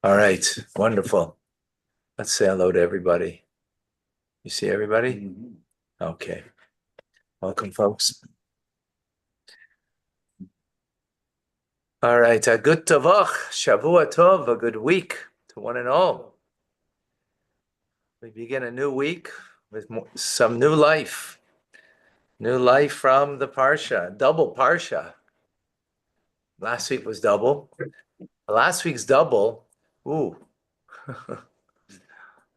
All right, wonderful. Let's say hello to everybody. You see everybody? Okay. Welcome, folks. All right, a good tavach, Shavua Tov, a good week to one and all. We begin a new week with some new life. New life from the Parsha, double Parsha. Last week was double. Last week's double, ooh, a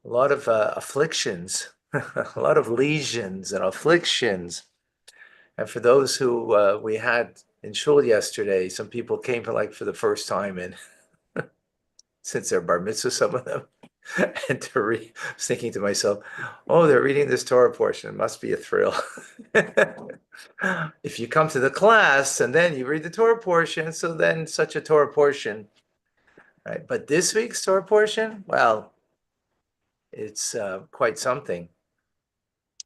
lot of afflictions, a lot of lesions and afflictions. And for those who we had in shul yesterday, some people came for the first time, and since they're bar mitzvah, some of them, and I was thinking to myself, oh, they're reading this Torah portion. It must be a thrill. If you come to the class and then you read the Torah portion, so then such a Torah portion, right? But this week's Torah portion, well, it's quite something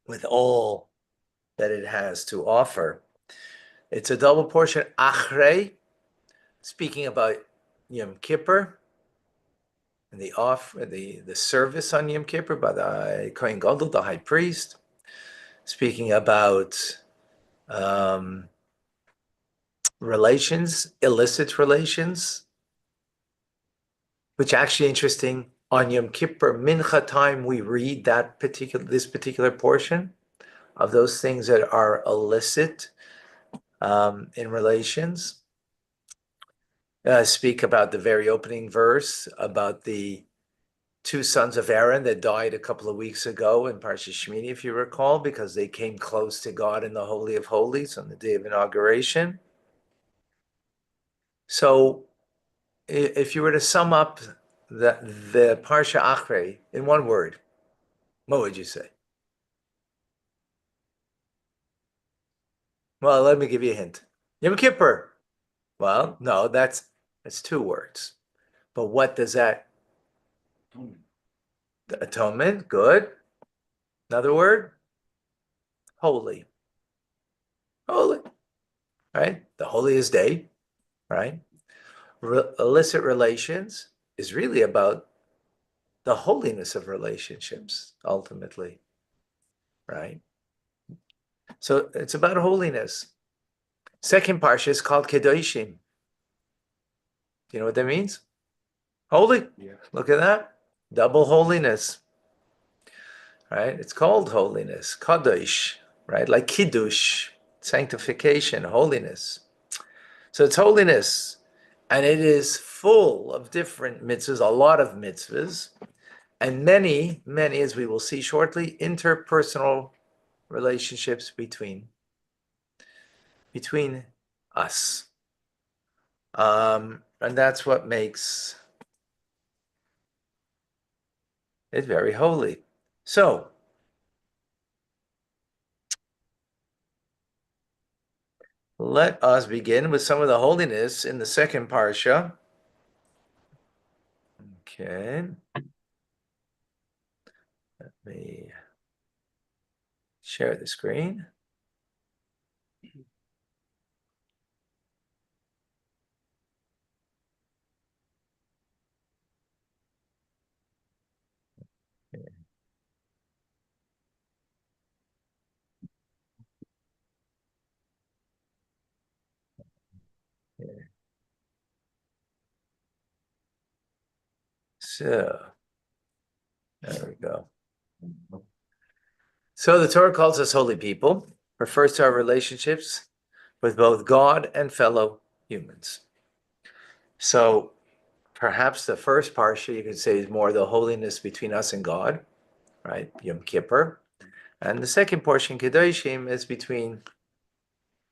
with all that it has to offer. It's a double portion, Achrei, speaking about Yom Kippur and the service on Yom Kippur by the Kohen Gadol, the high priest, speaking about relations, illicit relations, which actually interesting. On Yom Kippur Mincha time, we read this particular portion of those things that are illicit in relations. Speak about the very opening verse about the two sons of Aaron that died a couple of weeks ago in Parsha Shmini, if you recall, because they came close to God in the Holy of Holies on the day of inauguration. So if you were to sum up the Parsha Achrei in one word, what would you say? Well, let me give you a hint. Yom Kippur. Well, no, that's two words. But what does that? The atonement, good. Another word? Holy. Holy. Right? The holiest day, right? Illicit relations is really about the holiness of relationships, ultimately, right? So it's about holiness. Second parsha is called Kedoshim. Do you know what that means? Holy. Yeah. Look at that. Double holiness, right? It's called holiness, Kadosh, right? Like Kiddush, sanctification, holiness. So it's holiness, and it is full of different mitzvahs, a lot of mitzvahs, and many, as we will see shortly, interpersonal relationships between us. And that's what makes it very holy. So, let us begin with some of the holiness in the second parsha. Okay. Let me share the screen. So, there we go. So the Torah calls us holy people, refers to our relationships with both God and fellow humans. So perhaps the first parsha you could say is more the holiness between us and God, right? Yom Kippur. And the second portion, Kedoshim, is between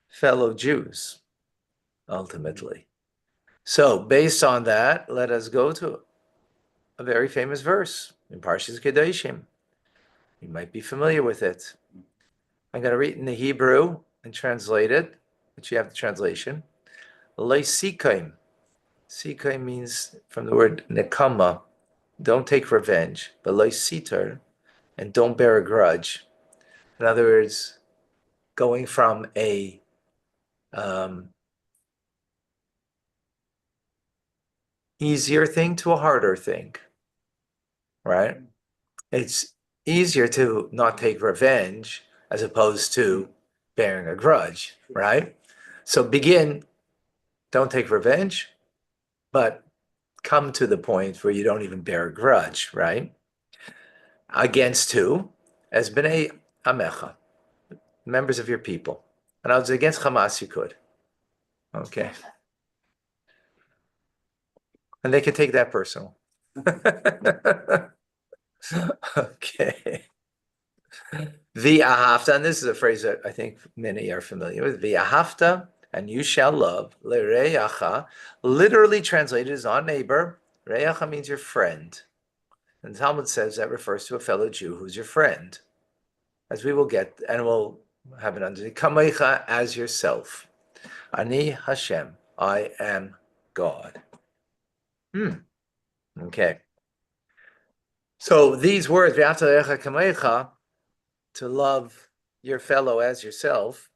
fellow Jews, ultimately. So based on that, let us go to a very famous verse in Parshas Kedoshim. You might be familiar with it. I'm going to read in the Hebrew and translate it, which you have the translation. Leisikaim. Sikaim means from the word nekama, don't take revenge, but leisitar, and don't bear a grudge. In other words, going from a, easier thing to a harder thing, right? It's easier to not take revenge as opposed to bearing a grudge, right? So begin, don't take revenge, but come to the point where you don't even bear a grudge, right? Against who? As B'nai Amecha, members of your people. And I was against Hamas, you could. Okay. And they can take that personal. Okay. V'ahavta, and this is a phrase that I think many are familiar with. V'ahavta, and you shall love, le'reyacha, literally translated as our neighbor. Reyacha means your friend. And the Talmud says that refers to a fellow Jew who's your friend. As we will get, and we'll have it under Kamecha, as yourself. Ani Hashem, I am God. Okay. So these words, V'ahavta le'reyacha kamecha, to love your fellow as yourself.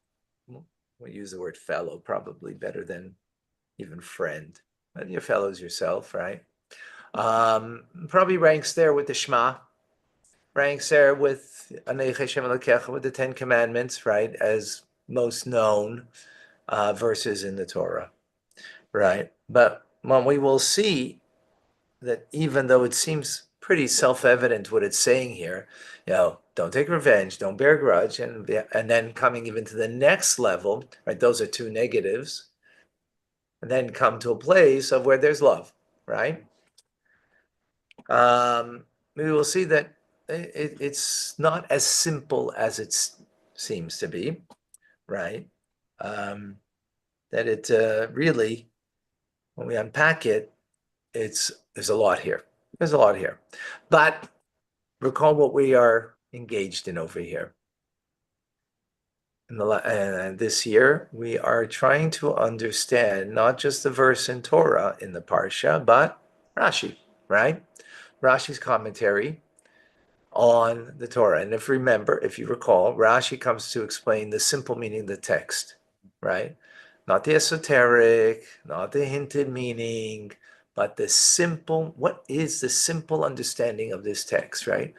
We'll use the word fellow probably better than even friend. But your fellow is yourself, right? Probably ranks there with the Shema, ranks there with with the Ten Commandments, right? As most known verses in the Torah, right? But when we will see that even though it seems pretty self-evident what it's saying here, don't take revenge, don't bear a grudge, and then coming even to the next level, right? Those are two negatives, and then come to a place of where there's love, right? We will see that it's not as simple as it seems to be, right? That it really, when we unpack it, there's a lot here. There's a lot here. But recall what we are engaged in over here. This year, we are trying to understand not just the verse in Torah in the Parsha, but Rashi, right? Rashi's commentary on the Torah. And if you recall, Rashi comes to explain the simple meaning of the text, right? Not the esoteric, not the hinted meaning, but what is the simple understanding of this text, right?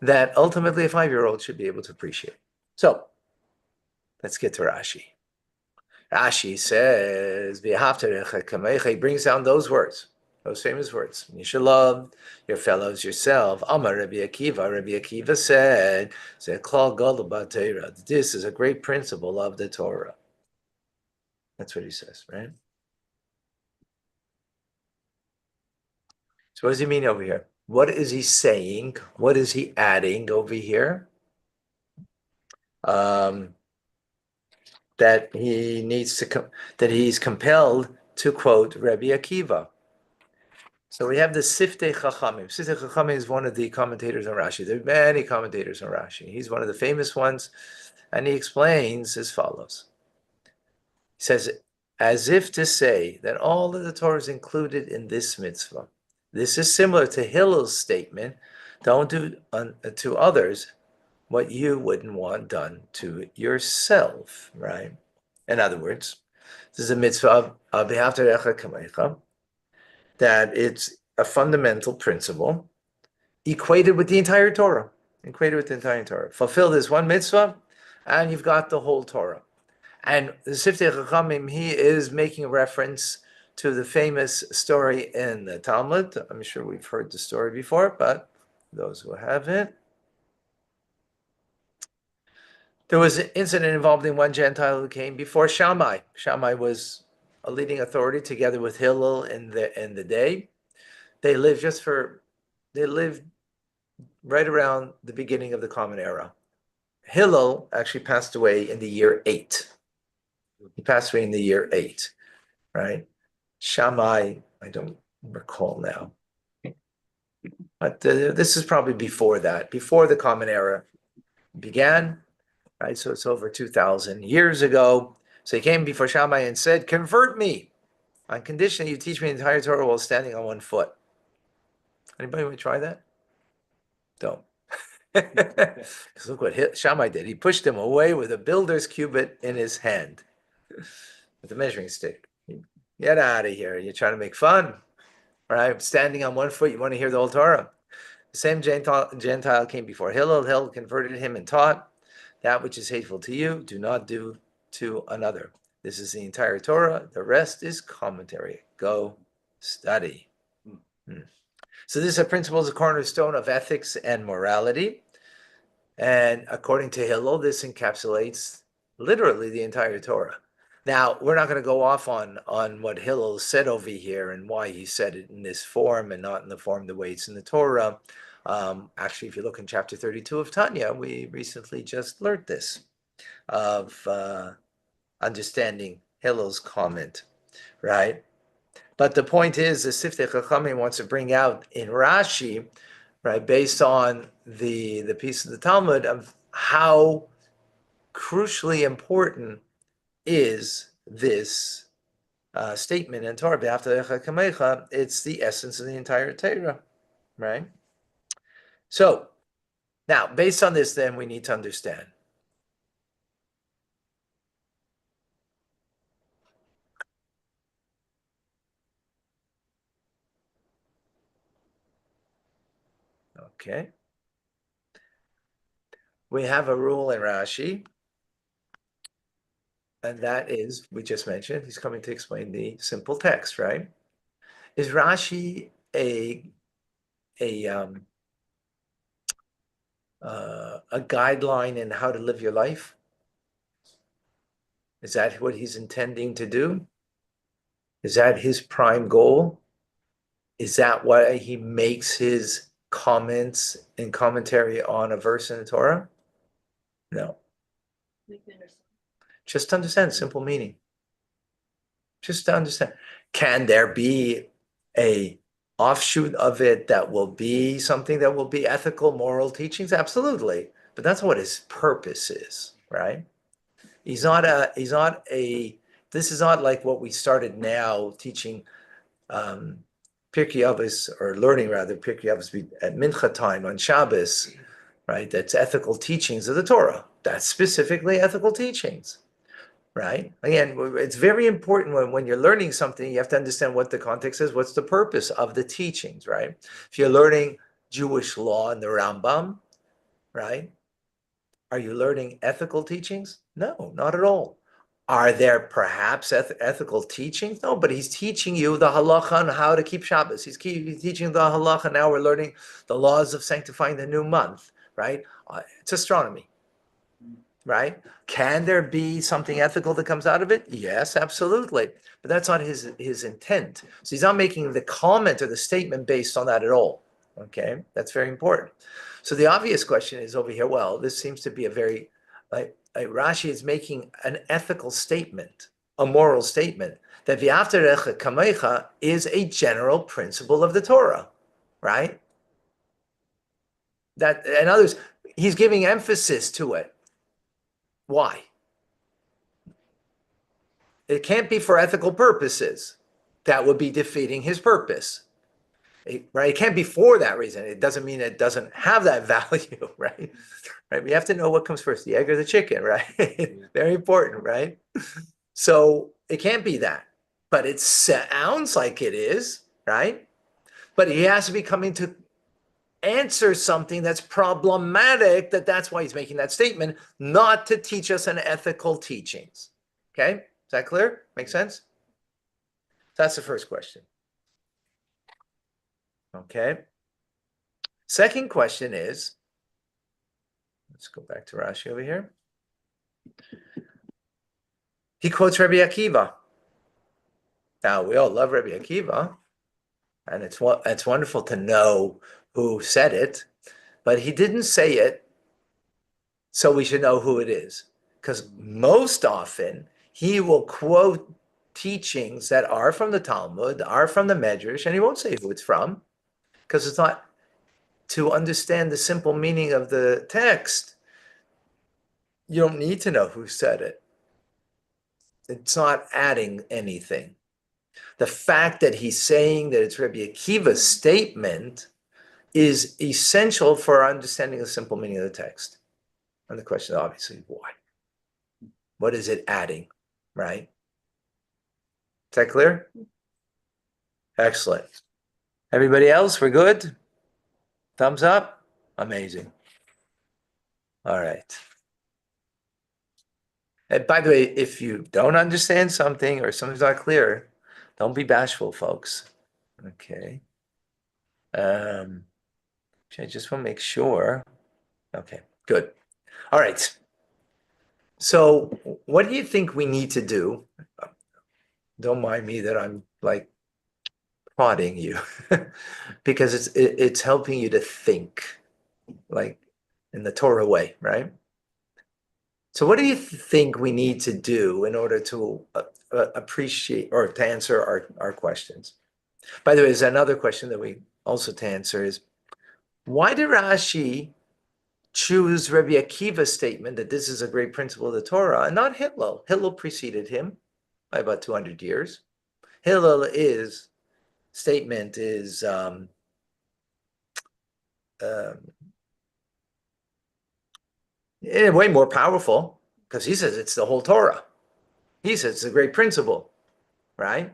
That ultimately a 5-year-old should be able to appreciate. So let's get to Rashi. Rashi says, he brings down those words, those famous words. You should love your fellows yourself. Amar Rabbi Akiva. Rabbi Akiva said, this is a great principle of the Torah. That's what he says, right? So what does he mean over here? What is he saying? What is he adding over here? That he needs to, that he's compelled to quote Rabbi Akiva. So we have the Siftei Chachamim. Siftei Chachamim is one of the commentators on Rashi. There are many commentators on Rashi. He's one of the famous ones, and he explains as follows. He says, as if to say that all of the Torah is included in this mitzvah. This is similar to Hillel's statement, don't do to others what you wouldn't want done to yourself, right? In other words, this is a mitzvah of V'ahavta kamecha, that it's a fundamental principle equated with the entire Torah. Fulfill this one mitzvah, and you've got the whole Torah. And the Siftei Chachamim, he is making a reference to the famous story in the Talmud. I'm sure we've heard the story before, but those who haven't, there was an incident involving one Gentile who came before Shammai. Shammai was a leading authority together with Hillel in the day. They lived right around the beginning of the Common Era. Hillel actually passed away in the year 8. He passed away in the year 8, right? Shammai, I don't recall now. But this is probably before that, before the Common Era began, right? So it's over 2,000 years ago. So he came before Shammai and said, convert me on condition that you teach me the entire Torah while standing on one foot. Anybody want to try that? Don't. Because look what Shammai did. He pushed him away with a builder's cubit in his hand with a measuring stick. Get out of here. You're trying to make fun. right? Standing on one foot, you want to hear the whole Torah. The same Gentile came before Hillel. Hillel converted him and taught, that which is hateful to you, do not do to another. This is the entire Torah. The rest is commentary. Go study. So this is a principle, is a cornerstone of ethics and morality. And according to Hillel, this encapsulates literally the entire Torah. Now, we're not going to go off on what Hillel said over here and why he said it in this form and not in the form the way it's in the Torah. Actually, if you look in chapter 32 of Tanya, we recently just learned this, of understanding Hillel's comment, right? But the point is, the Siftei Chachamim wants to bring out in Rashi, right, based on the piece of the Talmud, of how crucially important is this statement in Torah. It's the essence of the entire Torah, right? So now, based on this, then we need to understand. Okay. We have a rule in Rashi, and that is, we just mentioned, he's coming to explain the simple text, right? Is Rashi a guideline in how to live your life? Is that what he's intending to do? Is that his prime goal? Is that why he makes his comments and commentary on a verse in the Torah? No. Just understand simple meaning. Just to understand. Can there be a offshoot of it that will be something that will be ethical, moral teachings? Absolutely. But that's what his purpose is, right? This is not like what we started now teaching Pirkei Avos, or learning rather, Pirkei Avos at Mincha time on Shabbos, right? That's ethical teachings of the Torah. That's specifically ethical teachings, right? Again, it's very important when you're learning something, you have to understand what the context is, what's the purpose of the teachings, right? If you're learning Jewish law in the Rambam, right? Are you learning ethical teachings? No, not at all. Are there perhaps ethical teachings? No, but he's teaching you the halacha on how to keep Shabbos. He's teaching the halacha. Now we're learning the laws of sanctifying the new month, right? It's astronomy, right? Can there be something ethical that comes out of it? Yes, absolutely. But that's not his intent. So he's not making the comment or the statement based on that at all. Okay, that's very important. So the obvious question is over here, well, this seems to be a very, Rashi is making an ethical statement, a moral statement, that v'aftarecha kamecha is a general principle of the Torah, right? That, in others, he's giving emphasis to it. Why? It can't be for ethical purposes. That would be defeating his purpose. Right? It can't be for that reason. It doesn't mean it doesn't have that value, right? Right? We have to know what comes first, the egg or the chicken, right? Very important, right? So it can't be that, but it sounds like it is, right? But he has to be coming to answer something that's problematic, that's why he's making that statement, not to teach us an ethical teachings. Okay? Is that clear? Make sense? That's the first question. Okay. Second question is, let's go back to Rashi over here. He quotes Rabbi Akiva. Now, we all love Rabbi Akiva, and it's wonderful to know who said it, but he didn't say it, so we should know who it is. Because most often, he will quote teachings that are from the Talmud, are from the Medrash, and he won't say who it's from, because it's not, to understand the simple meaning of the text, you don't need to know who said it. It's not adding anything. The fact that he's saying that it's Rabbi Akiva's statement is essential for our understanding the simple meaning of the text. And the question is obviously why? What is it adding, right? Is that clear? Excellent. Everybody else, we're good? Thumbs up? Amazing. All right. And by the way, if you don't understand something or something's not clear, don't be bashful, folks. Okay. I just want to make sure. Okay, good. All right. So what do you think we need to do? Don't mind me that I'm like prodding you because it's helping you to think like in the Torah way, right? So what do you think we need to do in order to appreciate or to answer our questions? By the way, there's another question that we also to answer is why did Rashi choose Rabbi Akiva's statement that this is a great principle of the Torah and not Hillel? Hillel preceded him by about 200 years. Hillel's statement is way more powerful because he says it's the whole Torah. He says it's a great principle, right?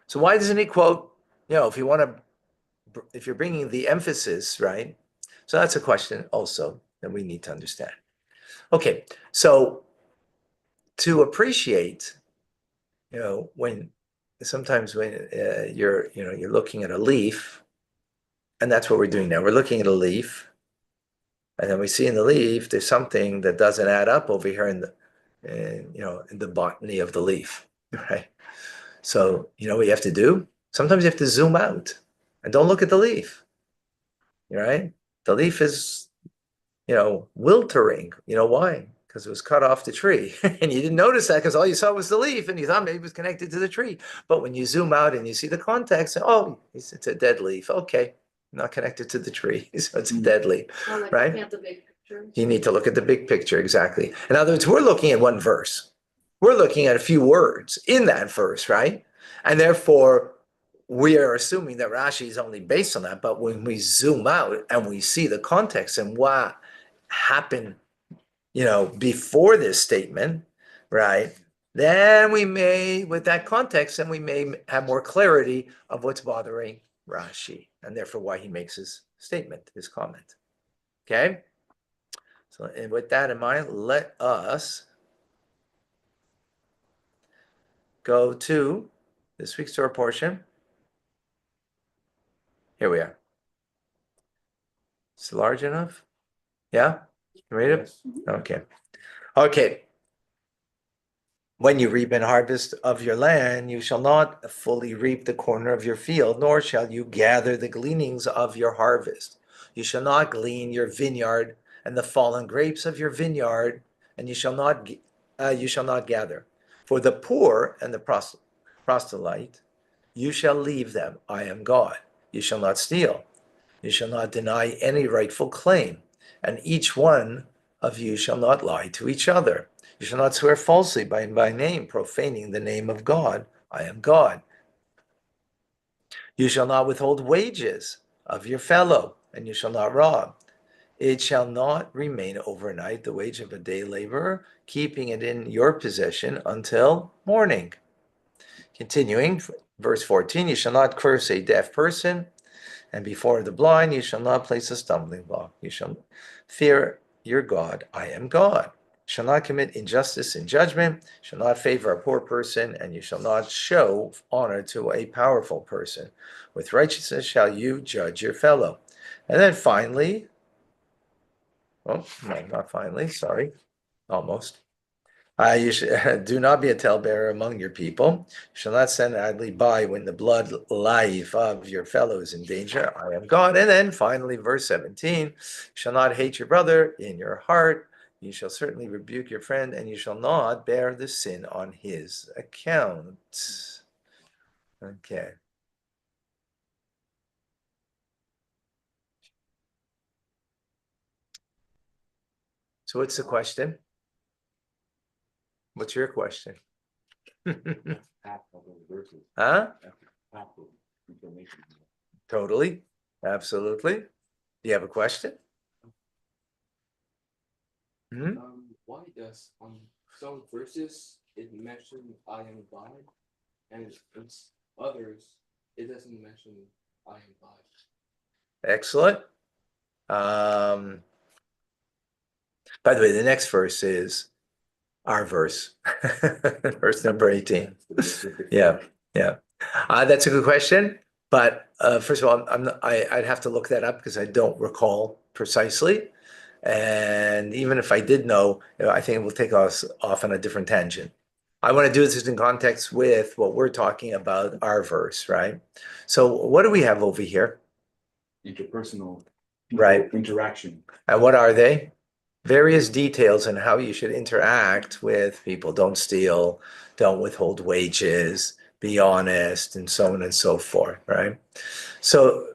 So why doesn't he quote, if you want to, if you're bringing the emphasis, right? So that's a question also that we need to understand. Okay, so to appreciate, when sometimes when you're looking at a leaf, and that's what we're doing now. We're looking at a leaf, and then we see in the leaf there's something that doesn't add up over here in the botany of the leaf, right? So what you have to do? Sometimes you have to zoom out and don't look at the leaf, right? The leaf is wiltering. You know why? Because it was cut off the tree. And you didn't notice that because all you saw was the leaf and you thought maybe it was connected to the tree. But when you zoom out and you see the context, oh, it's a dead leaf. Okay, not connected to the tree. So it's a dead leaf, right? Looking at the big picture. You need to look at the big picture, exactly. In other words, we're looking at one verse. We're looking at a few words in that verse, right? And therefore, we are assuming that Rashi is only based on that. But when we zoom out and we see the context and what happened, before this statement, right? Then we may, with that context, then we may have more clarity of what's bothering Rashi and therefore why he makes his statement, his comment. Okay? So, and with that in mind, let us go to this week's Torah portion. Here we are. It's large enough? Yeah? You read it? Okay. Okay. When you reap and harvest of your land, you shall not fully reap the corner of your field, nor shall you gather the gleanings of your harvest. You shall not glean your vineyard and the fallen grapes of your vineyard, and you shall not gather. For the poor and the proselyte, you shall leave them. I am God. You shall not steal. You shall not deny any rightful claim, and each one of you shall not lie to each other. You shall not swear falsely by name, profaning the name of God. I am God. You shall not withhold wages of your fellow, and you shall not rob. It shall not remain overnight the wage of a day laborer, keeping it in your possession until morning. Continuing, verse 14, you shall not curse a deaf person, and before the blind you shall not place a stumbling block. You shall fear your God. I am God. You shall not commit injustice in judgment, you shall not favor a poor person, and you shall not show honor to a powerful person. With righteousness shall you judge your fellow. And then finally, oh, no, not finally, sorry, almost. You should do not be a talebearer among your people. You shall not stand idly by when the blood life of your fellow is in danger. I am God. And then finally, verse 17, you shall not hate your brother in your heart. You shall certainly rebuke your friend, and you shall not bear the sin on his account. Okay. So what's the question? What's your question? Huh? Totally. Absolutely. Do you have a question? Hmm? Why does on some verses it mentions I am God, and in others it doesn't mention I am God. Excellent. By the way, the next verse is our verse, verse number 18. Yeah, yeah. That's a good question. But first of all, I'd have to look that up because I don't recall precisely. And even if I did know, I think it will take us off on a different tangent. I want to do this in context with what we're talking about, our verse, right? So what do we have over here? Interpersonal Right. interaction. And what are they? Various details on how you should interact with people. Don't steal, don't withhold wages, be honest, and so on and so forth, right? So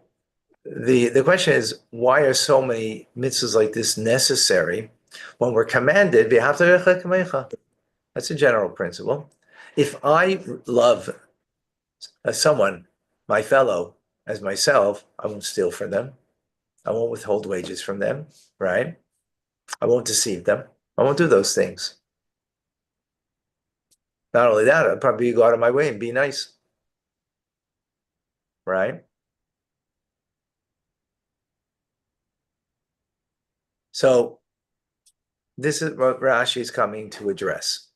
the question is, why are so many mitzvahs like this necessary when we're commanded? That's a general principle. If I love someone, my fellow, as myself, I won't steal from them. I won't withhold wages from them, right? I won't deceive them. I won't do those things. Not only that, I'll probably go out of my way and be nice, right? So this is what Rashi is coming to address,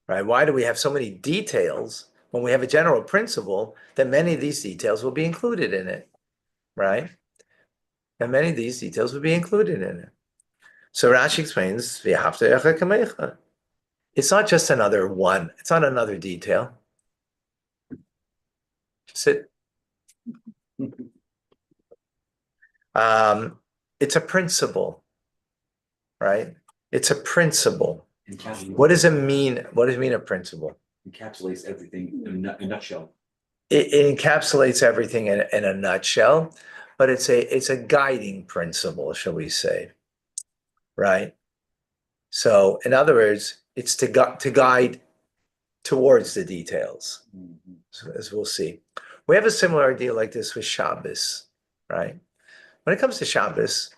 right? Why do we have so many details when we have a general principle that many of these details will be included in it, right? And many of these details will be included in it. So Rashi explains, it's not just another one. It's not another detail. Just it. It's a principle, right? It's a principle. What does it mean? What does it mean, a principle? Encapsulates everything in a nutshell. It encapsulates everything in a nutshell, but it's a guiding principle, shall we say, right? So, in other words, it's to guide towards the details, as we'll see. We have a similar idea like this with Shabbos, right? When it comes to Shabbos,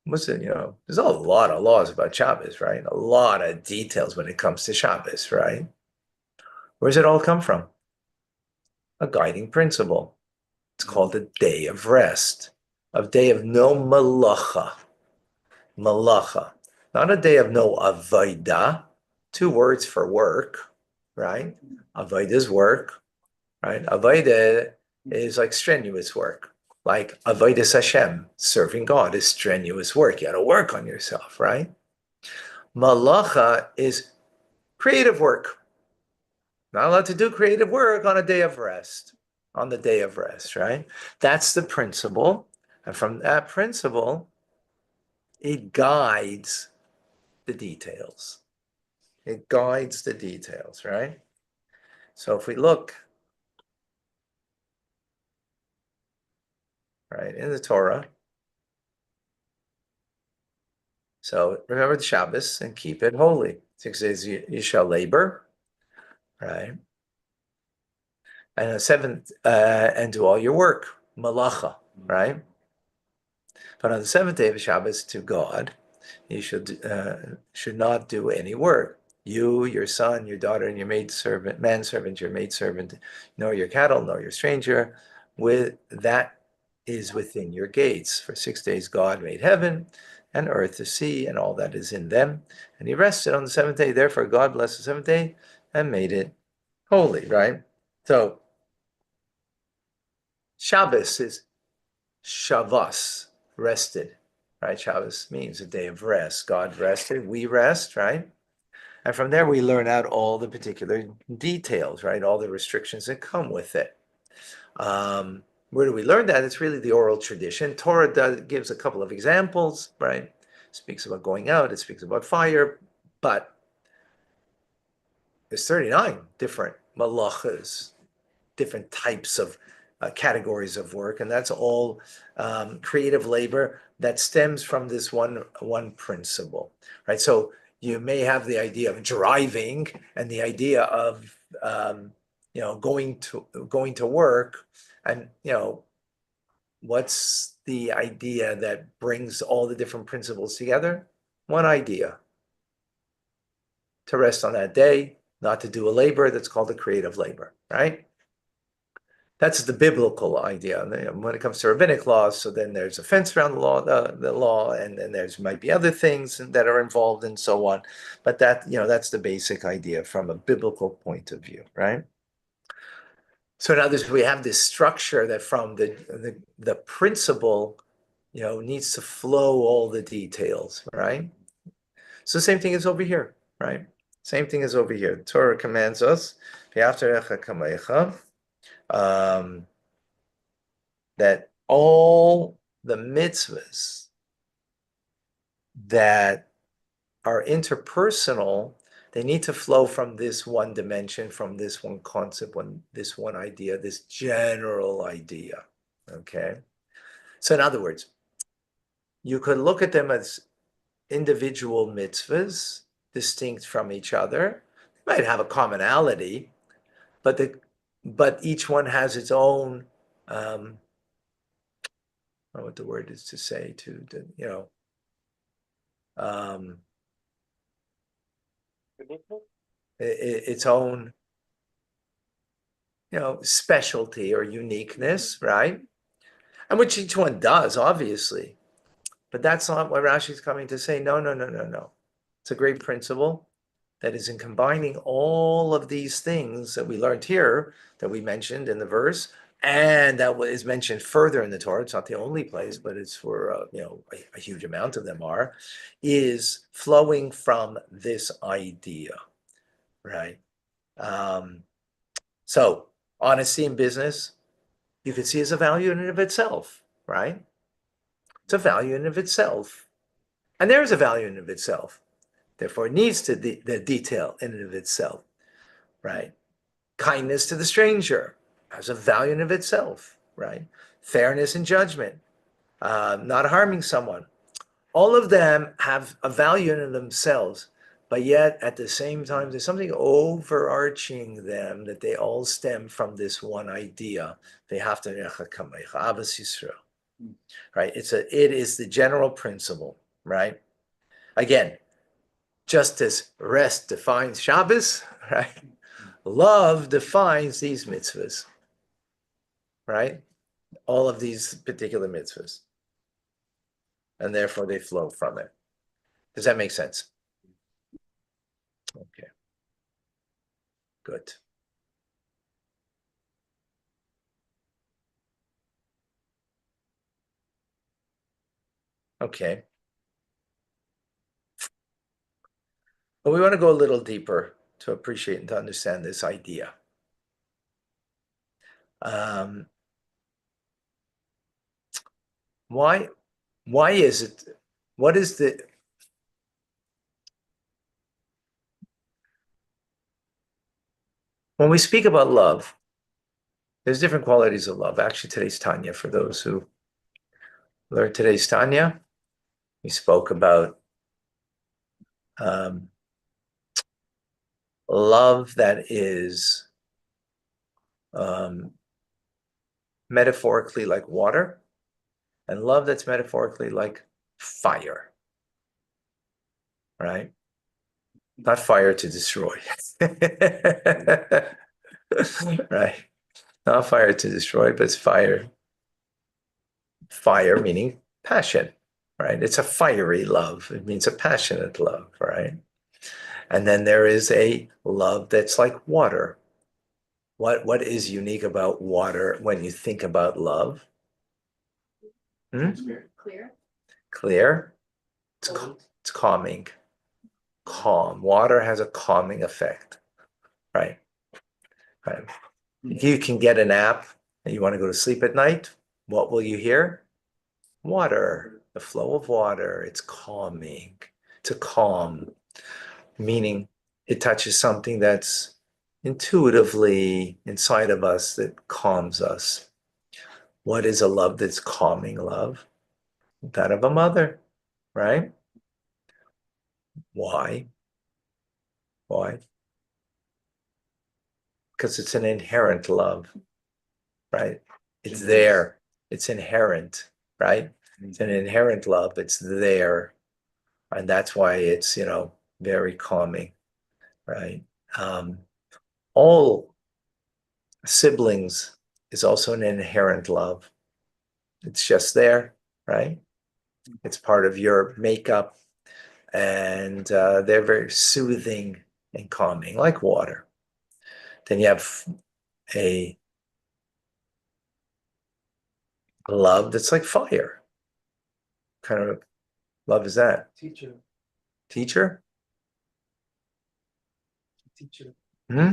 there's a lot of laws about Shabbos, right? A lot of details when it comes to Shabbos, right? Where does it all come from? A guiding principle. It's called a day of rest, a day of no malacha. Malacha, not a day of no avodah. Two words for work, right? Avodah is work, right? Avodah is like strenuous work. Like avodas Hashem, serving God is strenuous work. You got to work on yourself, right? Malacha is creative work. Not allowed to do creative work on a day of rest, on the day of rest, right? That's the principle. And from that principle, it guides the details. It guides the details, right? So if we look, right, in the Torah, so remember the Shabbos and keep it holy. 6 days you shall labor, right? And the seventh, and do all your work, malacha, right? But on the seventh day of Shabbos to God, you should not do any work. You, your son, your daughter, and your maidservant, manservant, your maidservant, nor your cattle, nor your stranger, with that is within your gates. For 6 days God made heaven and earth, the sea, and all that is in them. And he rested on the seventh day. Therefore God blessed the seventh day and made it holy, right? So Shabbos is Shabbos, rested, right? Shabbos means a day of rest. God rested, we rest, right? And from there, we learn out all the particular details, right? All the restrictions that come with it. Where do we learn that? It's really the oral tradition. Torah gives a couple of examples, right? It speaks about going out, it speaks about fire, but there's 39 different malachas, different types of categories of work, and that's all creative labor that stems from this one principle, right? So you may have the idea of driving and the idea of going to work, and what's the idea that brings all the different principles together? One idea: to rest on that day, not to do a labor that's called a creative labor, right? That's the biblical idea. And when it comes to rabbinic laws, so then there's a fence around the law, and then there's might be other things that are involved and so on. But that's the basic idea from a biblical point of view, right? So in others, we have this structure that from the principle, needs to flow all the details, right? So the same thing is over here, right? Same thing is over here. The Torah commands us, that all the mitzvahs that are interpersonal, they need to flow from this one dimension, from this one concept, this one idea, this general idea. Okay. So in other words, you could look at them as individual mitzvahs, distinct from each other. They might have a commonality, but each one has its own, I don't know what the word is to say, um, its own, specialty or uniqueness, right? And which each one does, obviously. But that's not what Rashi's coming to say. No, no, no, no, no. It's a great principle that is in combining all of these things that we learned here, that we mentioned in the verse, and that is mentioned further in the Torah. It's not the only place, but it's for a huge amount of them is flowing from this idea, right? So honesty in business, you can see as a value in and of itself, right? It's a value in and of itself. And there is a value in and of itself. Therefore, it needs to the detail in and of itself, right? Kindness to the stranger has a value in and of itself, right? Fairness and judgment, not harming someone. All of them have a value in themselves, but yet at the same time, there's something overarching them that they all stem from this one idea. They have to, right? It is the general principle, right? Again, just as rest defines Shabbos, right? Love defines these mitzvahs, right? All of these particular mitzvahs. And therefore they flow from it. Does that make sense? Okay, good. Okay. But we want to go a little deeper to appreciate and to understand this idea. Um, why is it, what is when we speak about love, there's different qualities of love. Actually, today's Tanya, for those who learned today's Tanya, we spoke about um, love that is um, metaphorically like water, and love that's metaphorically like fire, right? Not fire to destroy, right? Not fire to destroy, but it's fire meaning passion, right? It's a fiery love. It means a passionate love, right? And then there is a love that's like water. What is unique about water when you think about love? Hmm? Clear. Clear. It's calming. Calm. Water has a calming effect, right? Right. You can get a nap and you want to go to sleep at night. What will you hear? Water, the flow of water. It's calming. It's a calm, meaning it touches something that's intuitively inside of us that calms us. What is a love that's calming love? That of a mother, right? Why? Why? Because it's an inherent love, right? It's there. It's inherent, right? It's an inherent love. It's there. And that's why it's, very calming, right? All siblings is also an inherent love. It's just there, right? It's part of your makeup, and they're very soothing and calming, like water. Then you have a love that's like fire. What kind of love is that? Teacher, Teacher? teacher, Hmm?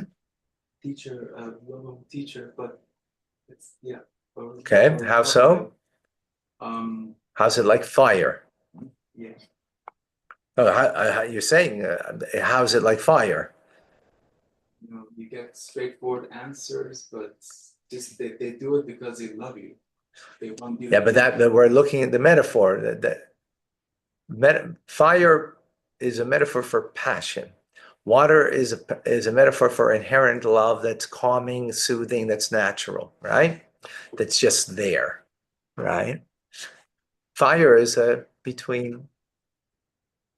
teacher, love of teacher, but it's yeah. Okay, how so? How's it like fire? Yeah. Oh, you're saying, how's it like fire? You know, you get straightforward answers, but just they do it because they love you. They want you Yeah, to but that we're looking at the metaphor. Fire is a metaphor for passion. Water is a metaphor for inherent love that's calming, soothing, that's natural, right? That's just there, right? Fire is between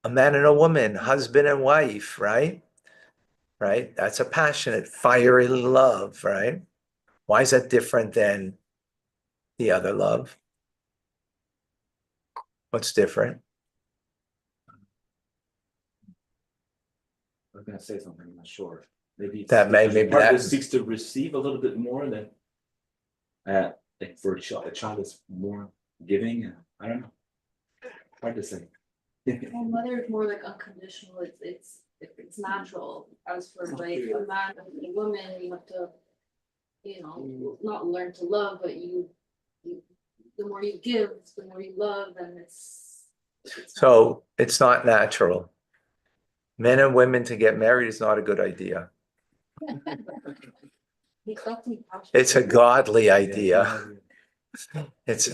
a man and a woman, husband and wife, right? Right? That's a passionate, fiery love, right? Why is that different than the other love? What's different? I was gonna say something, I'm not sure. Maybe it's That may because maybe part that that seeks to receive a little bit more than like for a child is more giving. I don't know. Hard to say. Well, mother is more like unconditional, it's natural, as for like a man and a woman, you have to, not learn to love, but you, the more you give, the more you love, and it's so it's not natural. Men and women to get married is not a good idea. It's a godly idea. It's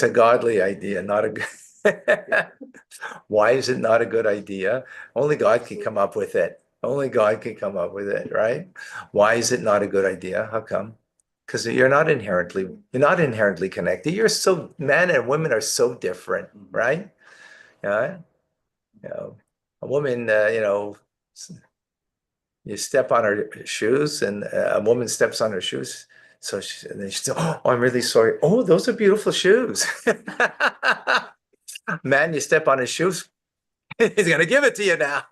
a godly idea, not a good. Why is it not a good idea? Only God can come up with it. Only God can come up with it, right? Why is it not a good idea? How come? Because you're not inherently connected. Men and women are so different, right? Yeah. A woman, you step on her shoes, and a woman steps on her shoes. So and then she says, "Oh, I'm really sorry. Oh, those are beautiful shoes." Man, you step on his shoes, he's gonna give it to you now.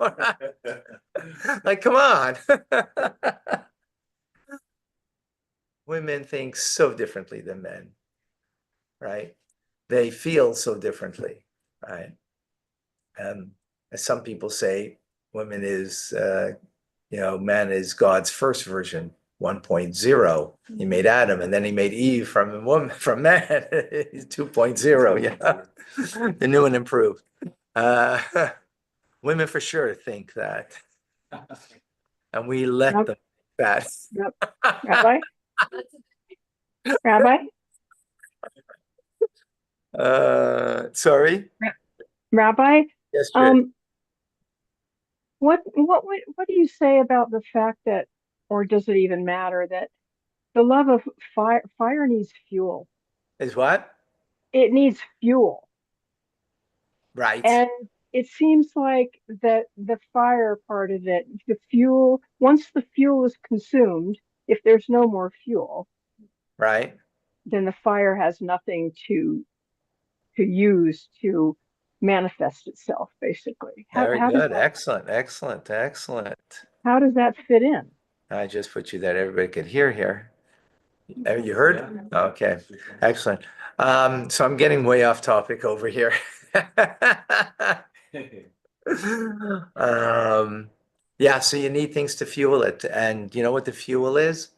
Like, come on. Women think so differently than men, right? They feel so differently, right? As some people say, women is man is God's first version, 1.0. He made Adam, and then he made Eve from man. He's 2.0, yeah. The new and improved. Women for sure think that, and we let them think that. Yep. Rabbi, Rabbi, Sorry. Rabbi. Yes, sure. What do you say about the fact that, or does it even matter that the love of fire needs fuel? Is what? It needs fuel, Right. and it seems like that the fire part of it, the fuel, once the fuel is consumed, if there's no more fuel, Right. then the fire has nothing to use to manifest itself, basically. Very good. Excellent. Excellent. Excellent. How does that fit in? I just put you that everybody could hear here. You heard? Okay. Excellent. So I'm getting way off topic over here. Yeah, so you need things to fuel it. And you know what the fuel is?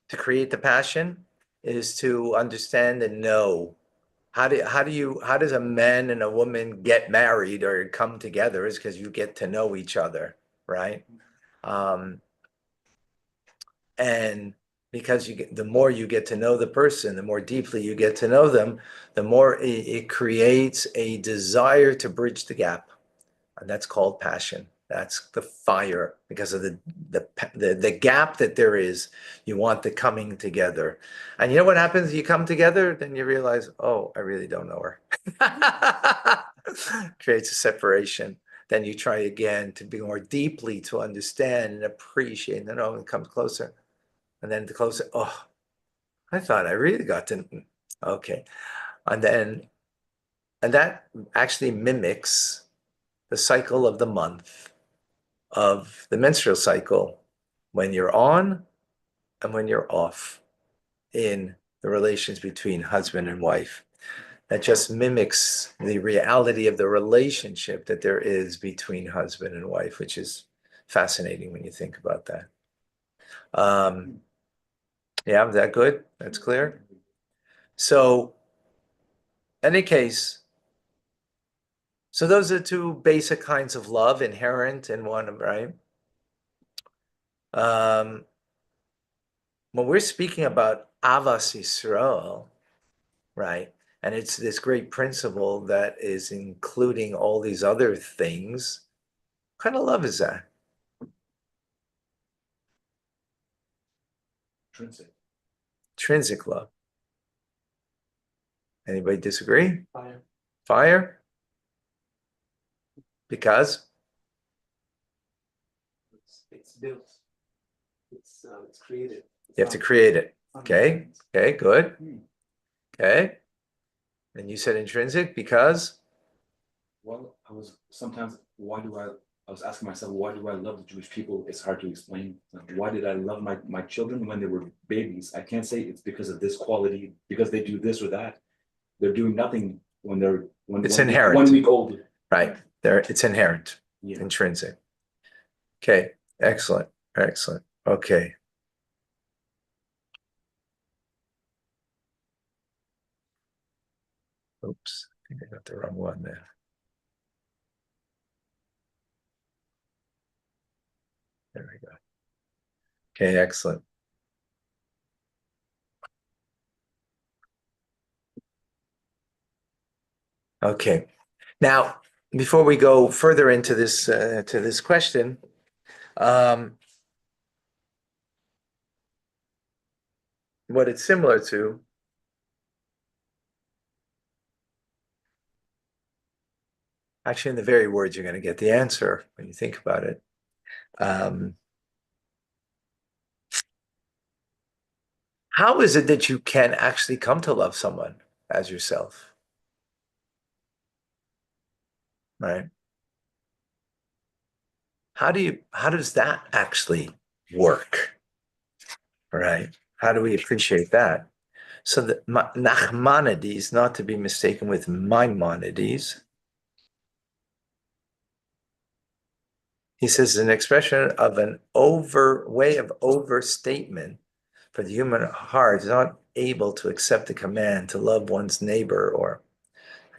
To create the passion is to understand and know. How does a man and a woman get married or come together is because you get to know each other, right? And because the more you get to know the person, the more deeply you get to know them, the more it creates a desire to bridge the gap. And that's called passion. That's the fire because of the gap that there is. You want the coming together. And you know what happens? You come together, then you realize, oh, I really don't know her. Creates a separation. Then you try again to be more deeply to understand and appreciate. And then it comes closer. And then to close it, oh, I thought I really got to, okay. And that actually mimics the cycle of the month of the menstrual cycle when you're on and when you're off in the relations between husband and wife. That just mimics the reality of the relationship that there is between husband and wife, which is fascinating when you think about that. Yeah, is that good? That's clear? So, any case, so those are two basic kinds of love inherent in one, right? When we're speaking about Avas Yisrael, right? And it's this great principle that is including all these other things. What kind of love is that? Intrinsic. Intrinsic love. Anybody disagree? Fire. Fire? Because? It's built. It's created. You have to create it. Okay. Okay, good. Hmm. Okay. And you said intrinsic because? Well, I was asking myself, why do I love the Jewish people? It's hard to explain. Why did I love my children when they were babies? I can't say it's because of this quality, because they do this or that. They're doing nothing when they're It's 1 inherent. 1 week old. Right. There, it's inherent, Yeah. intrinsic. Okay, excellent, excellent. Okay. Oops, I think I got the wrong one there. There we go. Okay, excellent. Okay. Now, before we go further into this to this question, what it's similar to actually in the very words you're going to get the answer when you think about it. How is it that you can actually come to love someone as yourself? Right? How does that actually work? Right? How do we appreciate that? So the Nachmanides, not to be mistaken with Maimonides, he says an expression of an way of overstatement, for the human heart is not able to accept the command to love one's neighbor, or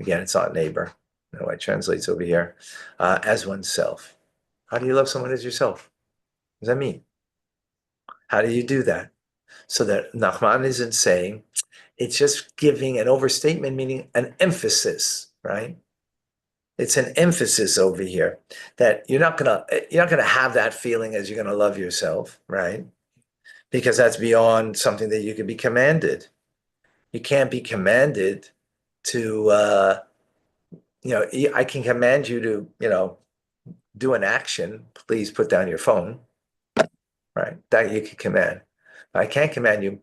again, it's not neighbor, no way it translates over here, as oneself. How do you love someone as yourself? What does that mean? How do you do that? So that Nachman isn't saying, it's just giving an overstatement, meaning an emphasis, right? It's an emphasis over here that you're not gonna have that feeling as you're gonna love yourself, right? Because that's beyond something that you can be commanded. You can't be commanded to, I can command you to, do an action. Please put down your phone, right? That you can command. I can't command you.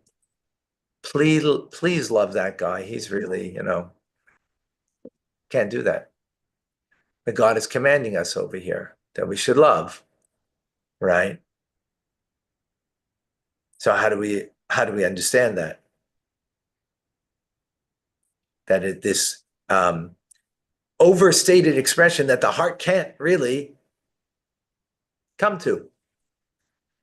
Please love that guy. He's really, can't do that. But God is commanding us over here that we should love, right? So how do we understand that? That this overstated expression that the heart can't really come to.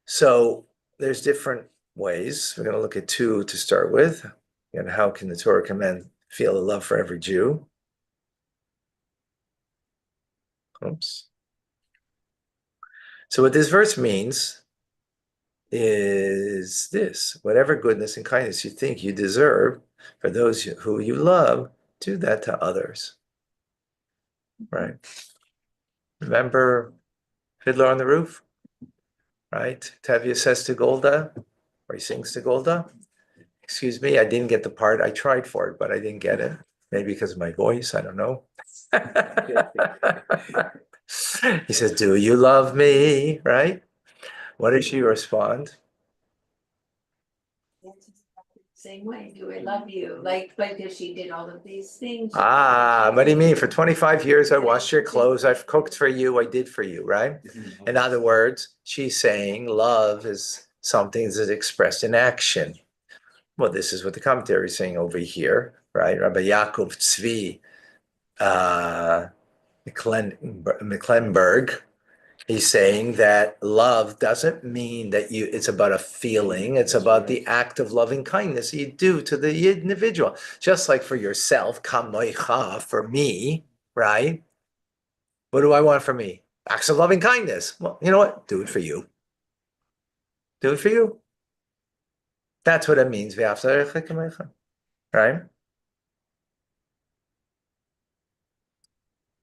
So there's different ways. We're going to look at two to start with. And how can the Torah command feel a love for every Jew? Oops. So what this verse means is this: whatever goodness and kindness you think you deserve for those who you love, do that to others. Right? Remember Fiddler on the Roof? Right? Tevye says to Golda, or he sings to Golda, excuse me, I didn't get the part. I tried for it, but I didn't get it. Maybe because of my voice, I don't know. He says, do you love me? Right? What does she respond? same way, do I love you, like if she did all of these things. What do you mean? For 25 years, I washed your clothes, I've cooked for you, I did for you, right? In other words, she's saying love is something that is expressed in action. Well, this is what the commentary is saying over here, right? Rabbi Yaakov Tzvi Mecklenburg, he's saying that love doesn't mean that it's about a feeling, it's about the act of loving kindness you do to the individual. Just like for yourself, kamoicha, for me, right? What do I want from me? Acts of loving kindness. Well, you know what? Do it for you. Do it for you. That's what it means. Right?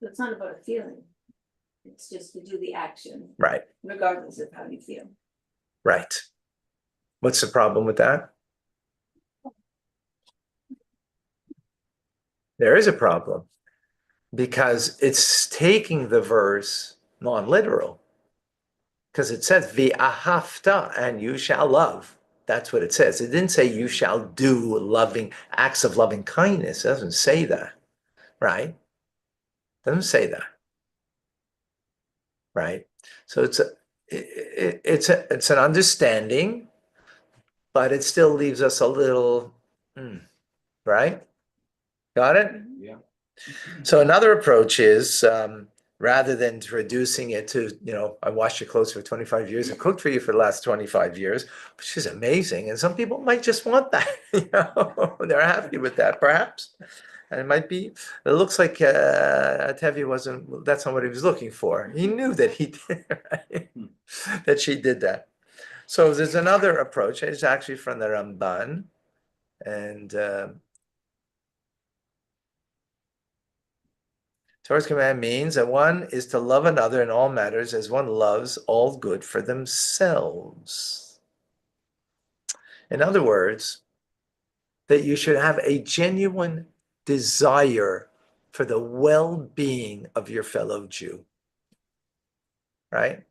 It's not about a feeling. It's just to do the action, Right. regardless of how you feel. Right. What's the problem with that? There is a problem because it's taking the verse non-literal. Because it says v'ahavta, and you shall love. That's what it says. It didn't say you shall do loving acts of loving kindness. It doesn't say that, right? It doesn't say that, right? So it's an understanding, but it still leaves us a little, right? Got it? Yeah. So another approach is rather than reducing it to, I washed your clothes for 25 years and cooked for you for the last 25 years, which is amazing. And some people might just want that, they're happy with that, perhaps. And it looks like Tevi that's not what he was looking for. He knew that he did, right? That she did that. So there's another approach. It's actually from the Ramban. And Torah's command means that one is to love another in all matters as one loves all good for themselves. In other words, that you should have a genuine desire for the well-being of your fellow Jew, right?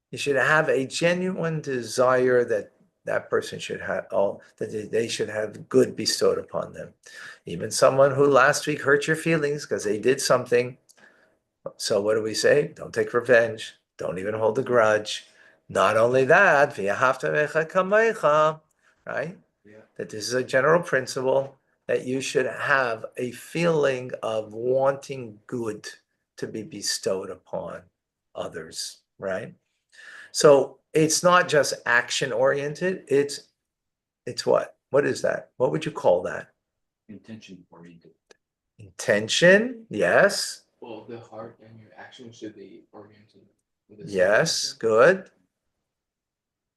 You should have a genuine desire that that person should have that they should have good bestowed upon them. Even someone who last week hurt your feelings because they did something. So what do we say? Don't take revenge. Don't even hold a grudge. Not only that, right? Yeah. That this is a general principle that you should have a feeling of wanting good to be bestowed upon others, right? So it's not just action oriented. It's what? What is that? What would you call that? Intention oriented. Intention, yes. Well, the heart and your action should be oriented with the same Yes, direction. good.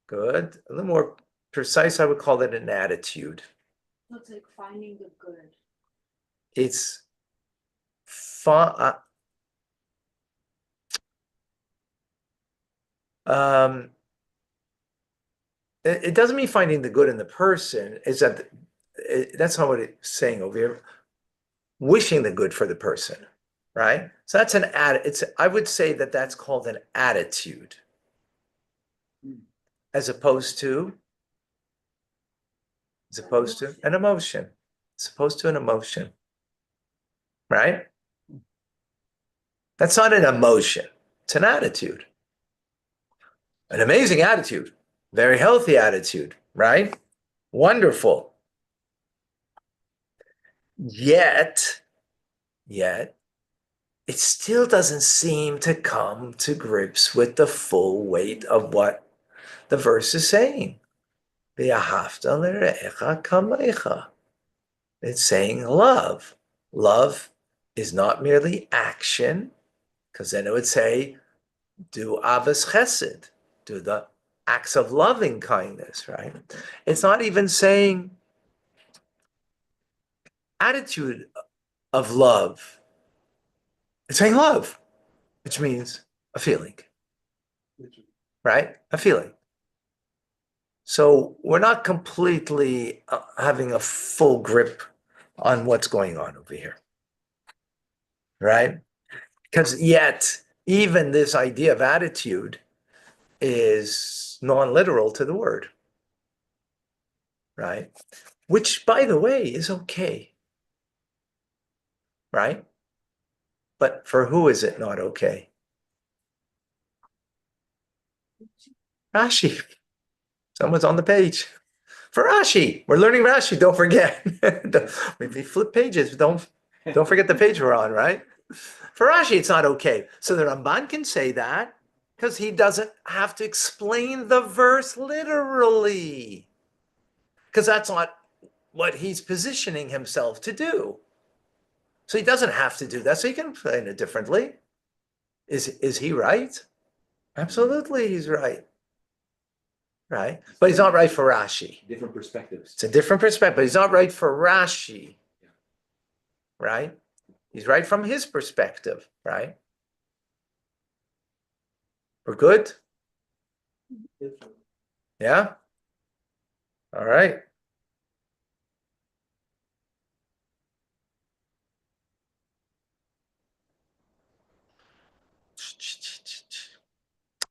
Good. A little more precise, I would call it an attitude. So it's like finding the good. It's fun. It doesn't mean finding the good in the person. Is that that's not what it's saying over here. Wishing the good for the person, right? So that's I would say that that's called an attitude, as opposed to an emotion. As opposed to an emotion, right? That's not an emotion. It's an attitude. An amazing attitude, very healthy attitude, right? Wonderful. Yet, it still doesn't seem to come to grips with the full weight of what the verse is saying. It's saying love. Love is not merely action, because then it would say, do avos chesed, do the acts of loving kindness, right? It's not even saying attitude of love. It's saying love, which means a feeling, right? A feeling. So we're not completely having a full grip on what's going on over here, right? Because yet, even this idea of attitude is non-literal to the word. right? Which, by the way, is okay, right? But for who is it not okay? Rashi. Someone's on the page. For Rashi. We're learning Rashi, don't forget. We flip pages, don't forget the page we're on, right? For Rashi, it's not okay. So the Ramban can say that because he doesn't have to explain the verse literally. Because that's not what he's positioning himself to do. So he doesn't have to do that. So he can explain it differently. Is he right? Absolutely, he's right. Right? But he's not right for Rashi. Different perspectives. It's a different perspective, but he's not right for Rashi. Right? He's right from his perspective, right? We're good? Yeah? All right.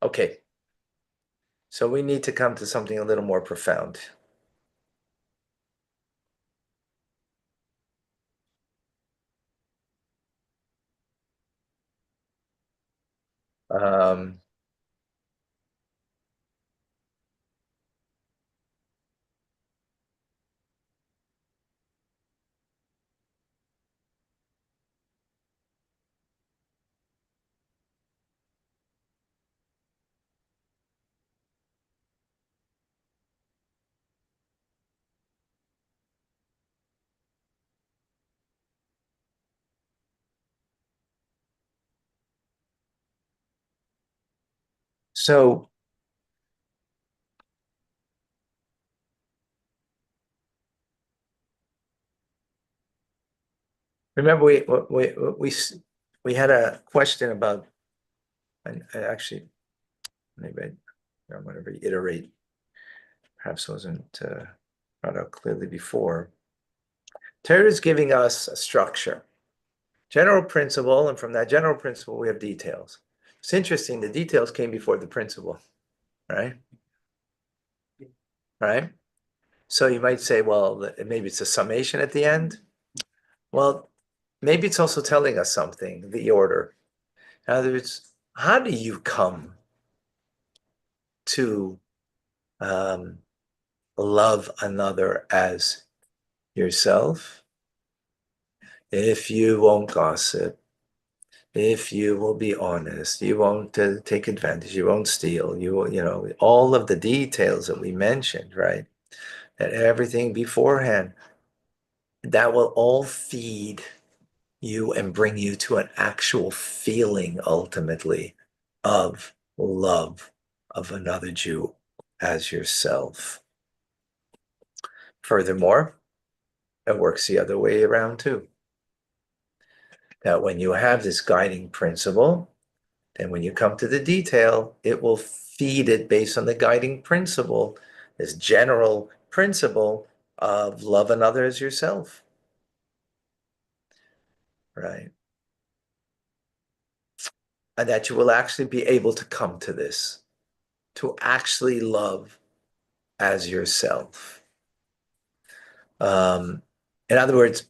Okay. So we need to come to something a little more profound. Um, so remember we had a question about, and actually maybe I want to reiterate. Perhaps wasn't brought out clearly before. Torah is giving us a structure, general principle, and from that general principle we have details. It's interesting. The details came before the principle, right? Right. So you might say, well, maybe it's a summation at the end. Well, maybe it's also telling us something, the order. In other words, how do you come to love another as yourself? If you won't gossip, if you will be honest, you won't take advantage, you won't steal, you will, all of the details that we mentioned, right? That everything beforehand, that will all feed you and bring you to an actual feeling ultimately of love of another Jew as yourself. Furthermore, it works the other way around too. That when you have this guiding principle, then when you come to the detail, it will feed it based on the guiding principle, this general principle of love another as yourself. Right? And that you will actually be able to come to this, to actually love as yourself. In other words,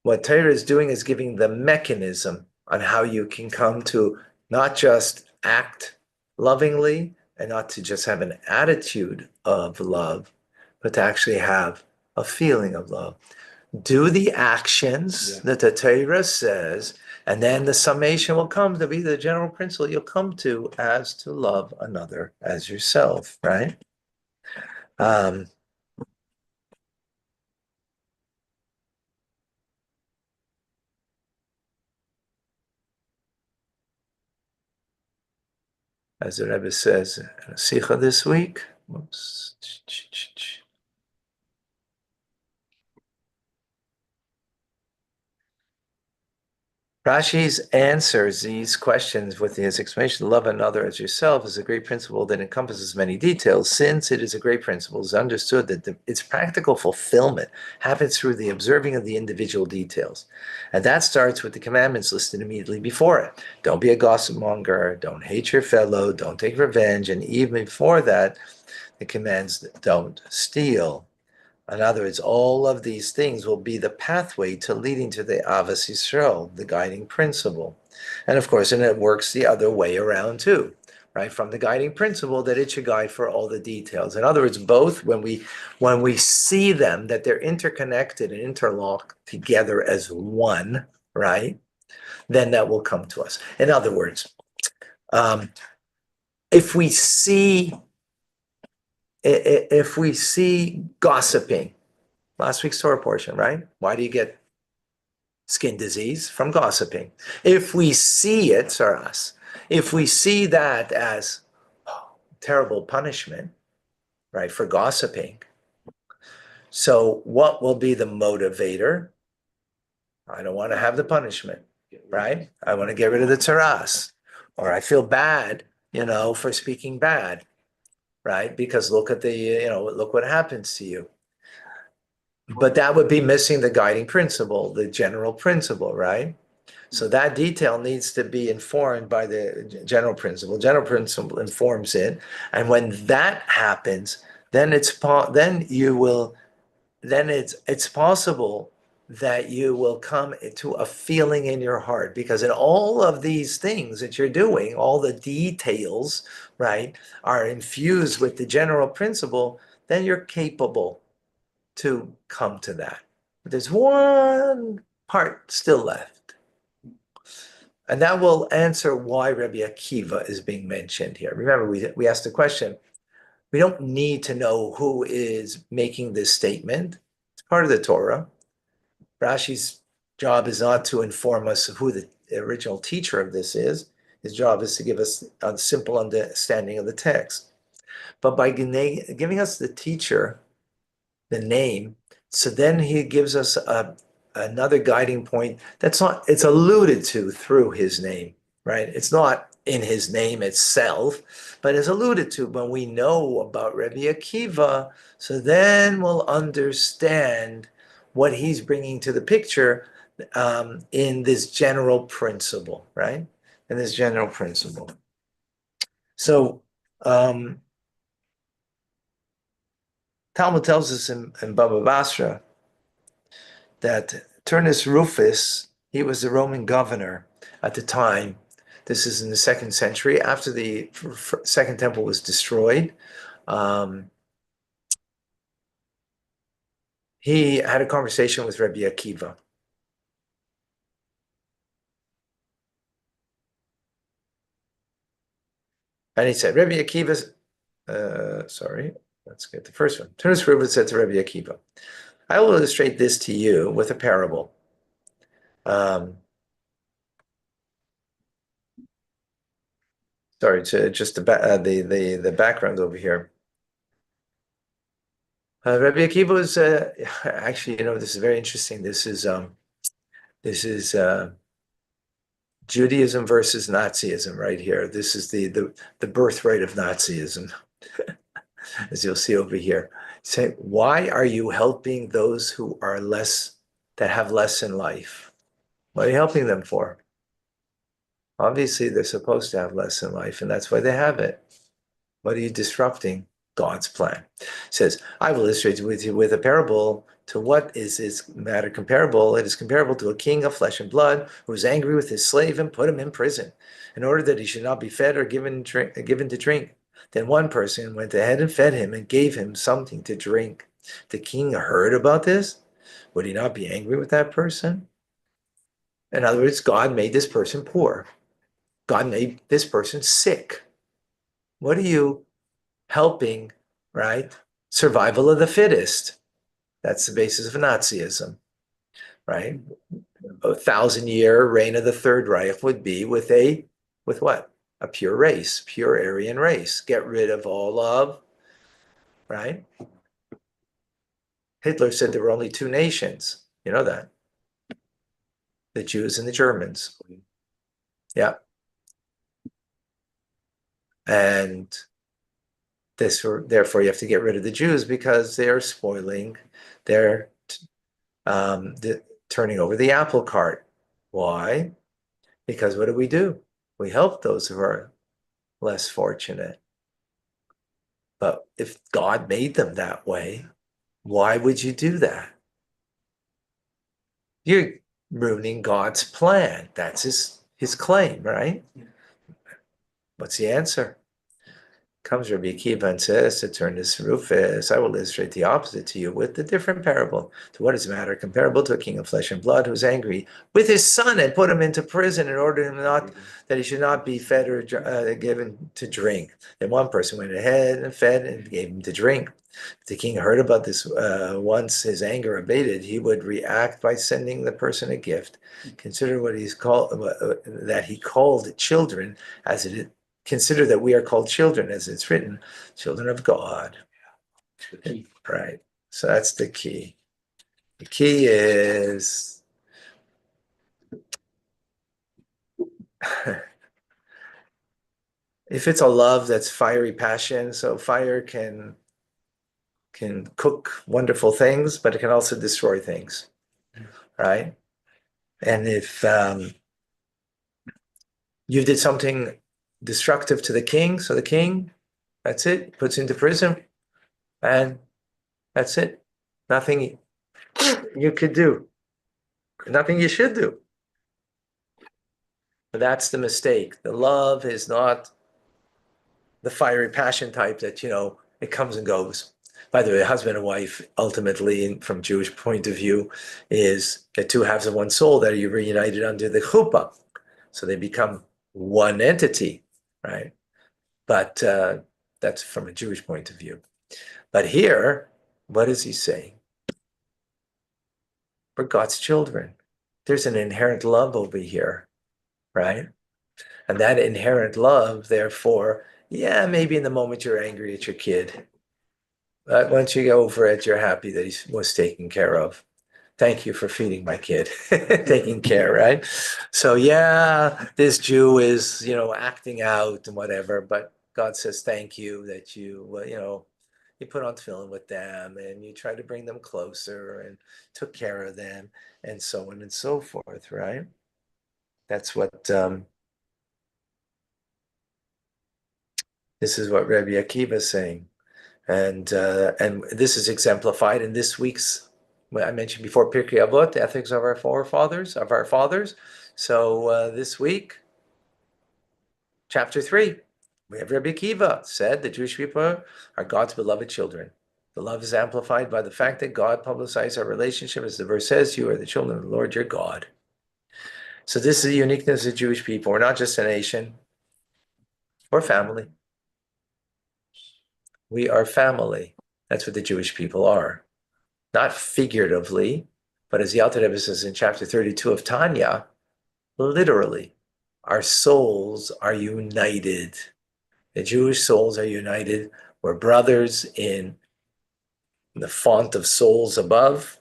what Torah is doing is giving the mechanism on how you can come to not just act lovingly and not to just have an attitude of love, but to actually have a feeling of love. Do the actions that the Torah says, and then the summation will come to be the general principle you'll come to as to love another as yourself, right? As the Rebbe says in a Sikha this week. Whoops. Rashi's answers these questions with his explanation, love another as yourself is a great principle that encompasses many details. Since it is a great principle, it's understood that its practical fulfillment happens through the observing of the individual details. And that starts with the commandments listed immediately before it. Don't be a gossip monger, don't hate your fellow, don't take revenge. And even before that, It commands don't steal. In other words, all of these things will be the pathway to leading to the Avos Yisrael, the guiding principle. And of course, and it works the other way around too, right? From the guiding principle that it should guide for all the details. In other words, both when we see them, that they're interconnected and interlocked together as one, right? Then that will come to us. In other words, if we see gossiping, last week's Torah portion, right? Why do you get skin disease? From gossiping. If we see it, Saras, if we see that as terrible punishment, right, for gossiping, so what will be the motivator? I don't want to have the punishment, right? I want to get rid of the Taras. Or I feel bad, for speaking bad, right? Because look what happens to you. But that would be missing the guiding principle, the general principle, right? So that detail needs to be informed by the general principle. General principle informs it, and when that happens, then it's possible that you will come to a feeling in your heart, because in all of these things that you're doing, all the details, right, are infused with the general principle. Then you're capable to come to that. But there's one part still left. And that will answer why Rabbi Akiva is being mentioned here. Remember, we asked the question, we don't need to know who is making this statement. It's part of the Torah. Rashi's job is not to inform us who the original teacher of this is. His job is to give us a simple understanding of the text. But by giving us the teacher, the name, so then he gives us another guiding point it's alluded to through his name, right? It's not in his name itself, but it's alluded to when we know about Rabbi Akiva. So then we'll understand what he's bringing to the picture in this general principle, right? In this general principle. So Talmud tells us in Baba Basra that Turnus Rufus, he was the Roman governor at the time. This is in the 2nd century, after the Second Temple was destroyed. He had a conversation with Rabbi Akiva. And he said, Rabbi Akiva's, let's get the first one. Turnus Rufus said to Rabbi Akiva, I will illustrate this to you with a parable. Sorry, just the background over here. Rabbi Akiva was actually, this is very interesting. This is Judaism versus Nazism right here. This is the birthright of Nazism, as you'll see over here. Say, why are you helping those who are that have less in life? What are you helping them for? Obviously, they're supposed to have less in life, and that's why they have it. What are you disrupting? God's plan. It says, I will illustrate with you with a parable. To what is this matter comparable? It is comparable to a king of flesh and blood who was angry with his slave and put him in prison in order that he should not be fed or given to drink. Then one person went ahead and fed him and gave him something to drink. The king heard about this. Would he not be angry with that person? In other words, God made this person poor. God made this person sick. What are you helping, right? Survival of the fittest. That's the basis of Nazism, right? A 1,000-year reign of the Third Reich would be with what? A pure race, pure Aryan race. Get rid of all of, right? Hitler said there were only 2 nations. You know that. The Jews and the Germans. Yeah. And therefore you have to get rid of the Jews because they're spoiling, they're turning over the apple cart. Why? Because what do? We help those who are less fortunate. But if God made them that way, why would you do that? You're ruining God's plan. That's his claim, right? What's the answer? Comes Rabbi Akiva and says to turn this Rufus, I will illustrate the opposite to you with a different parable. To what is the matter? Comparable to a king of flesh and blood who was angry with his son and put him into prison in order that he should not be fed or given to drink. Then one person went ahead and fed and gave him to drink. If the king heard about this once his anger abated, he would react by sending the person a gift. Consider what he's called that he called children as it consider that we are called children, as it's written, children of God. The key. Right. So that's the key. The key is if it's a love that's fiery passion, so fire can cook wonderful things, but it can also destroy things. Right. And if you did something destructive to the king, so the king, that's it, puts into prison, and that's it. Nothing you could do. Nothing you should do. But that's the mistake. The love is not the fiery passion type that, it comes and goes. By the way, husband and wife, ultimately, from Jewish point of view, is the two halves of one soul that are reunited under the chuppah. So they become one entity, right? But that's from a Jewish point of view. But here, what is he saying? We're God's children. There's an inherent love over here, right? And that inherent love, therefore, yeah, maybe in the moment you're angry at your kid. But once you get over it, you're happy that he was taken care of. Thank you for feeding my kid, taking care, right? So yeah, this Jew is, acting out and whatever, but God says thank you that you put on tefillin with them and you try to bring them closer and took care of them and so on and so forth, right? That's what this is what Rabbi Akiva is saying. And this is exemplified in this week's, I mentioned before, Pirkei Avot, the ethics of our forefathers, of our fathers. So this week, chapter 3, we have Rabbi Akiva said the Jewish people are God's beloved children. The love is amplified by the fact that God publicized our relationship. As the verse says, you are the children of the Lord your God. So this is the uniqueness of Jewish people. We're not just a nation or family. We are family. That's what the Jewish people are. Not figuratively, but as the Alter Rebbe says in chapter 32 of Tanya, literally, our souls are united. The Jewish souls are united. We're brothers in the font of souls above.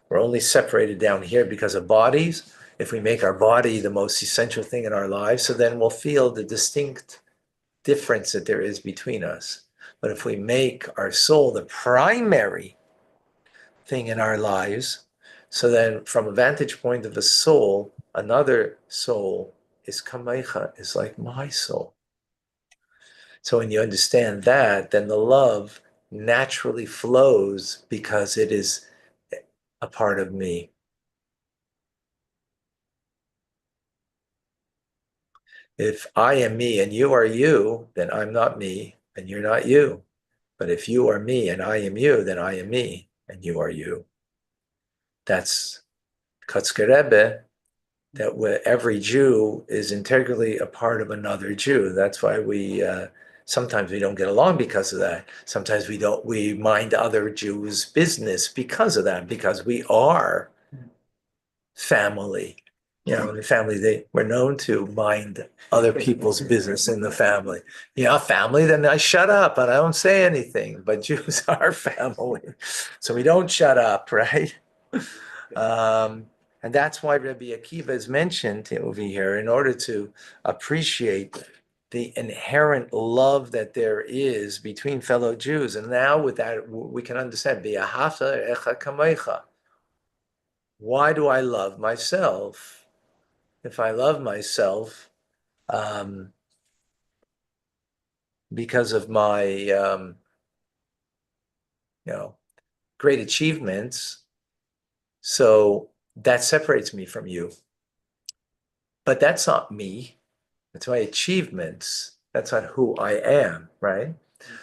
We're only separated down here because of bodies. If we make our body the most essential thing in our lives, so then we'll feel the distinct difference that there is between us. But if we make our soul the primary thing in our lives, so then from a vantage point of a soul, another soul is kamecha, is like my soul. So when you understand that, then the love naturally flows because it is a part of me. If I am me and you are you, then I'm not me and you're not you. But if you are me and I am you, then I am me and you are you. That's Kotzker Rebbe, that every Jew is integrally a part of another Jew. That's why sometimes we don't get along because of that. Sometimes we mind other Jews' business because of that, because we are family. In the family, we're known to mind other people's business in the family. Family, then I shut up and I don't say anything, but Jews are family. So we don't shut up, right? And that's why Rabbi Akiva is mentioned over here in order to appreciate the inherent love that there is between fellow Jews. And now with that, we can understand, why do I love myself? If I love myself because of my great achievements. So that separates me from you. But that's not me. That's my achievements. That's not who I am, right?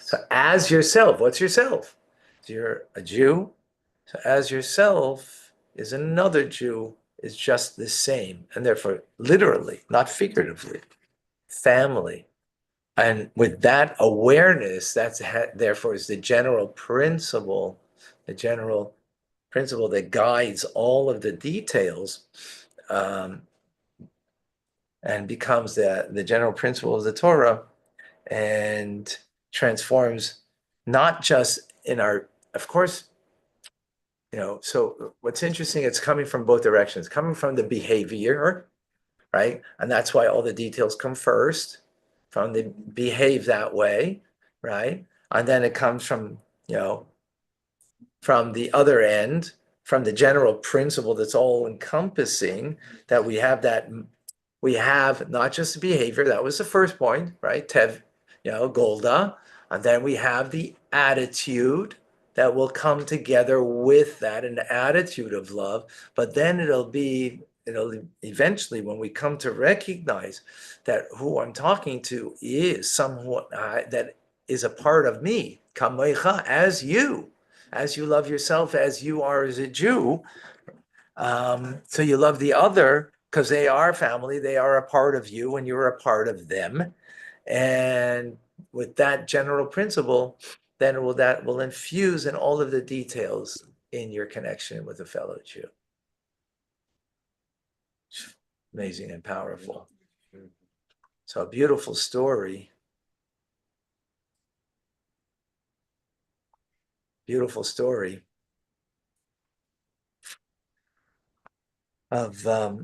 So as yourself, what's yourself? So you're a Jew. So as yourself is another Jew is just the same. And therefore, literally, not figuratively, family. And with that awareness, that's therefore is the general principle that guides all of the details, and becomes the general principle of the Torah, and transforms not just in our, of course, so what's interesting, it's coming from both directions, coming from the behavior, right? And that's why all the details come first, from the behave that way, right? And then it comes from, from the other end, from the general principle that's all encompassing, that we have not just the behavior, that was the first point, right? Tev, Golda. And then we have the attitude that will come together with that, an attitude of love. But then it'll eventually, when we come to recognize that who I'm talking to is someone that is a part of me, kamoicha, as you love yourself as you are as a Jew. So you love the other because they are family, they are a part of you, and you're a part of them. And with that general principle, then that will infuse in all of the details in your connection with a fellow Jew. Amazing and powerful. So a beautiful story. Beautiful story of a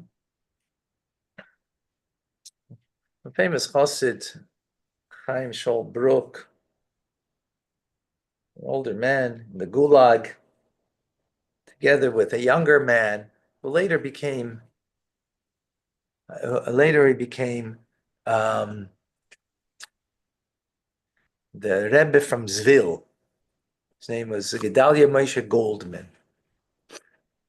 famous chassid, Chaim Brook, an older man in the Gulag, together with a younger man who later became the Rebbe from Zvil. His name was Gedalia Moshe Goldman.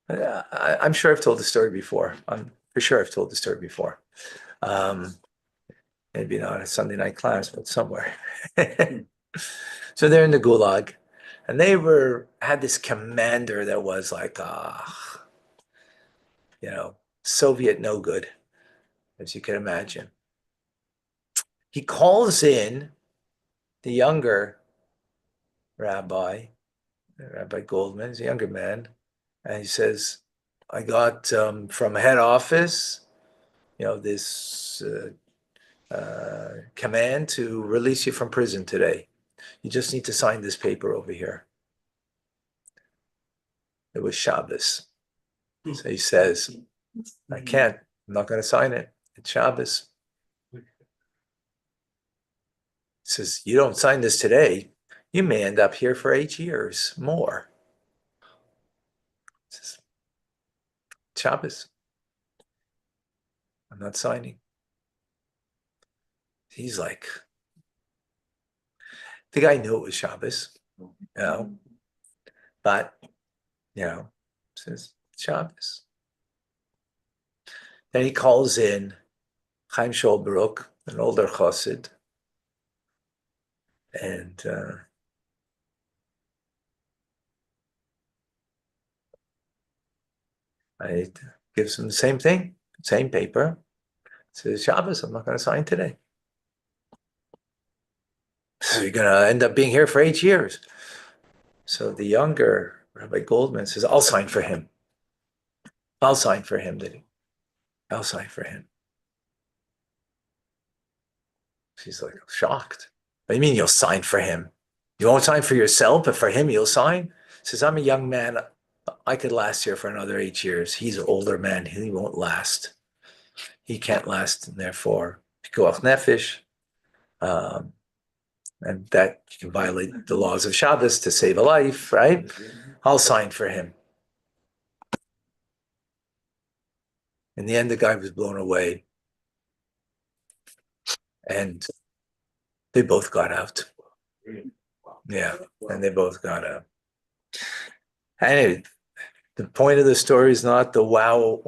I'm sure I've told the story before. I'm for sure I've told the story before. Maybe not a Sunday night class, but somewhere. So they're in the Gulag, and they had this commander that was like, Soviet no good, as you can imagine. He calls in the younger Rabbi Goldman, he's a younger man, and he says, I got from head office, this command to release you from prison today. You just need to sign this paper over here. It was Shabbos. So he says, I can't, I'm not going to sign it. It's Shabbos. He says, you don't sign this today, you may end up here for 8 years more. He says, Shabbos. I'm not signing. He's like, the guy knew it was Shabbos, but, says, Shabbos. Then he calls in Chaim Brook, an older chassid, and I gives him the same thing, same paper. Says, Shabbos, I'm not going to sign today. So you're going to end up being here for 8 years. So the younger Rabbi Goldman says, I'll sign for him. I'll sign for him. I'll sign for him. She's like shocked. What do you mean you'll sign for him? You won't sign for yourself, but for him you'll sign? Says, I'm a young man. I could last here for another 8 years. He's an older man. He won't last. He can't last, and therefore, pikuach nefesh, and that you can violate the laws of Shabbos to save a life, right? I'll sign for him. In the end, the guy was blown away, and they both got out. Yeah, and they both got out. Anyway, the point of the story is not the wow.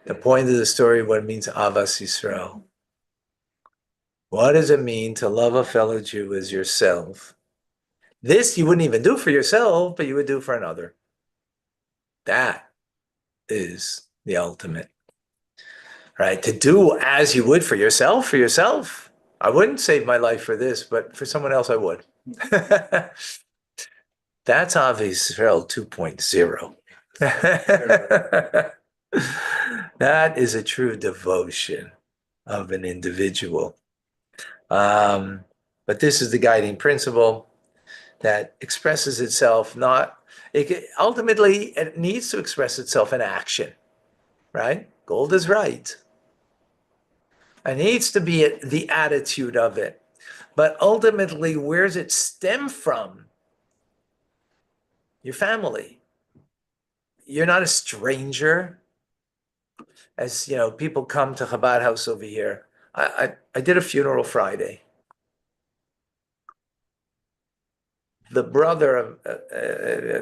The point of the story, what it means, Avas Yisrael. What does it mean to love a fellow Jew as yourself? This you wouldn't even do for yourself, but you would do for another. That is the ultimate, right? To do as you would for yourself, for yourself. I wouldn't save my life for this, but for someone else, I would. That's Avos Yisrael 2.0. That is a true devotion of an individual. But this is the guiding principle that expresses itself ultimately it needs to express itself in action, right? Gold is right. It needs to be the attitude of it. But ultimately, where does it stem from? Your family. You're not a stranger. As you know, people come to Chabad House over here. I did a funeral Friday. The brother of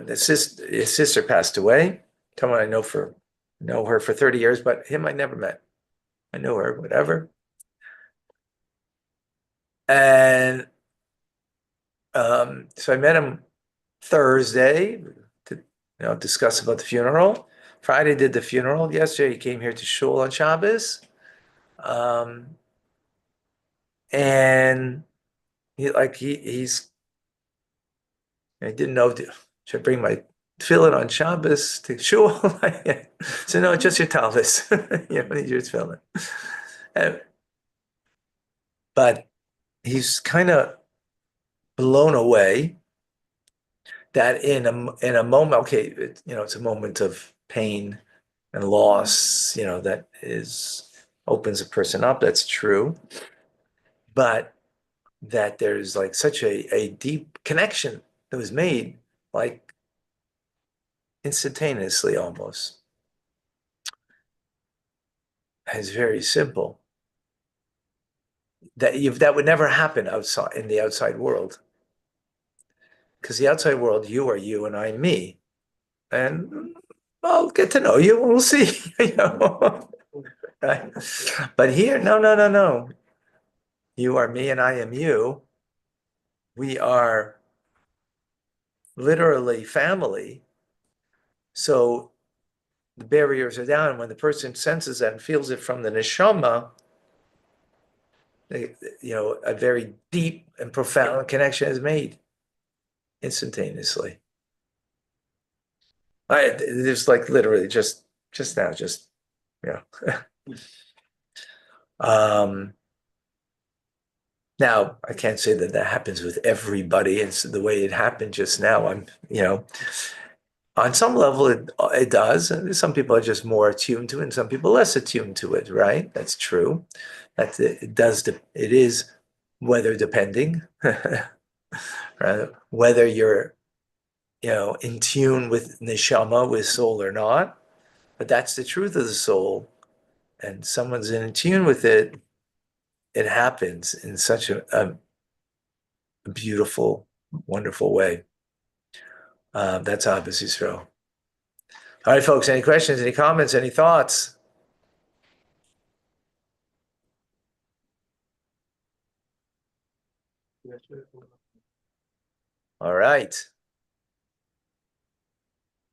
his sister passed away. Someone I know her for 30 years, but him I never met. I know her, whatever. And so I met him Thursday to discuss about the funeral. Friday did the funeral. Yesterday he came here to shul on Shabbos. And he's I didn't know should I bring my tefillin on Shabbos to shul. So no, just your talis. You don't need your tefillin. But he's kind of blown away that in a moment, okay, it's a moment of pain and loss, that opens a person up. That's true, but that there's like such a deep connection that was made, like instantaneously almost. It's very simple. That would never happen outside in the outside world. Because the outside world, you are you and I'm me. And I'll get to know you and we'll see, Right? But here, no. You are me and I am you. We are literally family. So the barriers are down. And when the person senses that and feels it from the neshama, a very deep and profound connection is made instantaneously. There's like literally just now, now I can't say that happens with everybody. It's the way it happened just now. On some level it does. Some people are just more attuned to it, and some people less attuned to it. Right? That's true. It does. It is weather depending, right? Whether you're in tune with neshama, with soul or not. But that's the truth of the soul. And someone's in tune with it, it happens in such a beautiful, wonderful way. That's Avos Yisrael. All right, folks, any questions, any comments, any thoughts? All right.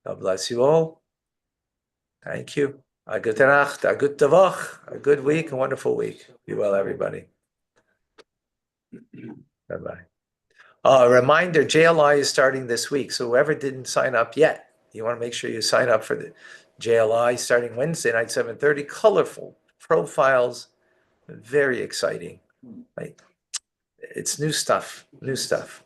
God bless you all. Thank you. A good Nacht, a good Tavach, a good week, a wonderful week. Be well, everybody. Bye-bye. A reminder, JLI is starting this week. So whoever didn't sign up yet, you want to make sure you sign up for the JLI starting Wednesday night, 7:30. Colorful profiles, very exciting. Like it's new stuff, new stuff.